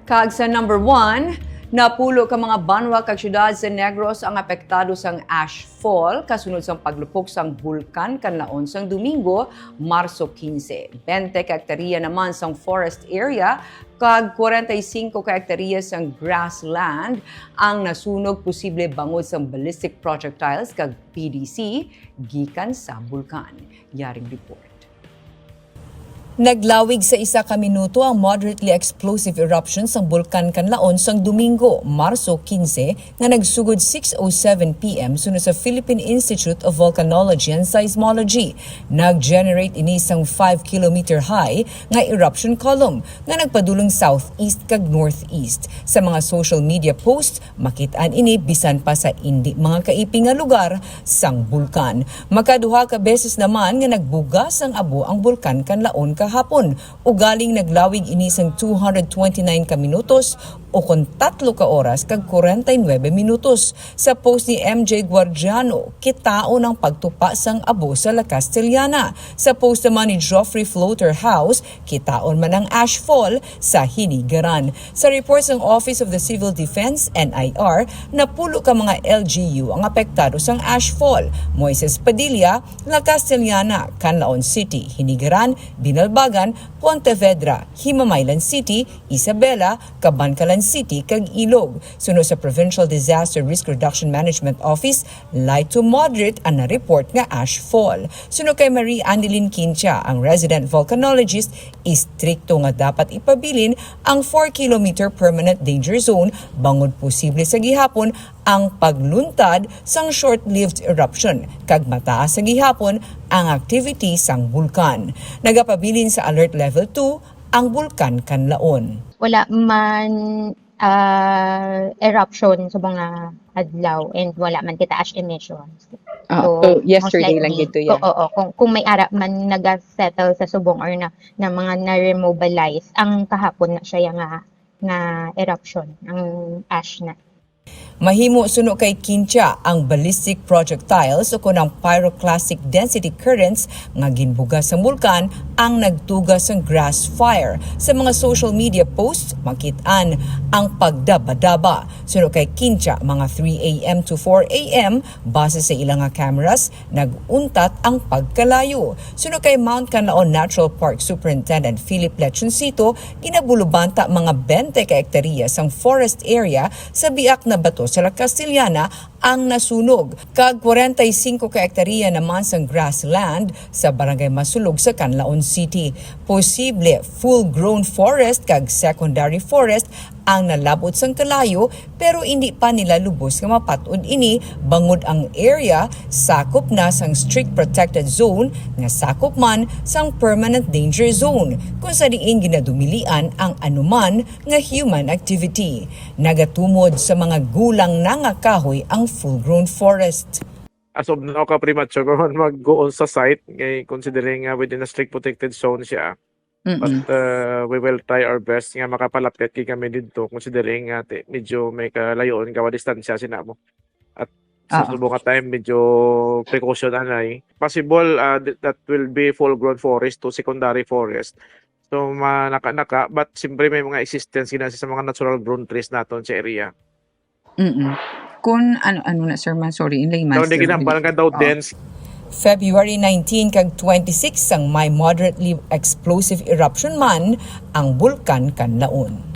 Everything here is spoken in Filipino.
Kag sa number 1, napulo ka mga banwa kag syudad sa Negros ang apektado sang ash fall kasunod sang paglupok sang bulkan kanlaon sang Domingo, Marso 15. 20 ka hektarya naman sang forest area kag 45 ka hektarya sang grassland ang nasunog posible bangod sang ballistic projectiles kag PDC gikan sa bulkan. Yaring report. Naglawig sa 1 ka minuto ang moderately explosive eruption sang bulkan kanlaon sang Domingo, Marso 15 nga nagsugod 6:07 PM sunod sa Philippine Institute of Volcanology and Seismology. Nag-generate ini sang 5 kilometer high nga eruption column nga nagpadulong southeast kag northeast. Sa mga social media posts, makit-an ini bisan pa sa indi mga kaiping nga lugar sang bulkan. Makaduha ka beses naman nga nagbugas ang abo ang bulkan kanlaon kahapon. Ugaling naglawig ini sang 229 ka minutos o kon 3 ka oras kag 49 minutos. Sa post ni MJ Guardiano, kitaon ang pagtupa sang abo sa La Castellana. Sa post naman ni Geoffrey Floater House, kitaon man ang ashfall sa Hinigaran. Sa reports ng Office of the Civil Defense, NIR, napulo ka mga LGU ang apektado sang ashfall. Moises Padilla, La Castellana, Canlaon City, Hinigaran, Binalbagan, Pontevedra, Himamaylan City, Isabela, Cabancalan City, kag Ilog. Sunod sa Provincial Disaster Risk Reduction Management Office, light to moderate ang na-report nga ash fall. Sunod kay Marie Anilin Quincha, ang resident volcanologist, istrikto nga dapat ipabilin ang 4-kilometer permanent danger zone bangod posible sa gihapon ang pagluntad sang short-lived eruption kag mataas sa gihapon ang activity sang bulkan. Nagapabilin sa alert level 2 ang bulkan kanlaon. Wala man eruption sa mga adlaw and wala man kita ash emissions. So yesterday lang dito yan. Oo, kung may ara man nag-settle sa subong or na mga na-remobilize, ang kahapon na siya nga eruption, ang ash na. Mahimo suno kay Quincha ang ballistic projectiles o kunang pyroclastic density currents nga ginbugas sa bulkan ang nagtugas ng grass fire. Sa mga social media posts, makit-an ang pagdaba-daba. Suno kay Quincha, mga 3 AM to 4 AM, base sa ilang nga cameras, naguntat ang pagkalayo. Suno kay Mount Canlaon Natural Park Superintendent Philip Lechoncito, ginabulubanta mga 20 ka hektarya sang forest area sa biak na bato sa La Castellana ang nasunog. Kag 45 ka hektarya naman sang grassland sa barangay Masulog sa Canlaon City. Posible full-grown forest kag secondary forest ang nalabot sang kalayo pero hindi pa nila lubos nga mapat-od ini bangod ang area sakop na sang strict protected zone nga sakop man sang permanent danger zone kung sa diin ginadumilian ang anuman nga human activity. Nagatumod sa mga gulang na nga kahoy ang full-grown forest. As of now, ka-premature kung mag-go on sa site, considering within a strict protected zone siya. But we will try our best nga makapalapit kami dito considering medyo may kalayoon kawa distansya sinamo. At sa subong time medyo precaution anay. Possible that will be full grown forest to secondary forest. So naka but siyempre may mga existence kinasi sa mga natural grown trees naton sa area. Kung ano na sir man, sorry, in layman. So hindi kinambalan ka daw dense. February 19 kag 26 ang may moderately explosive eruption man ang bulkan kanlaon.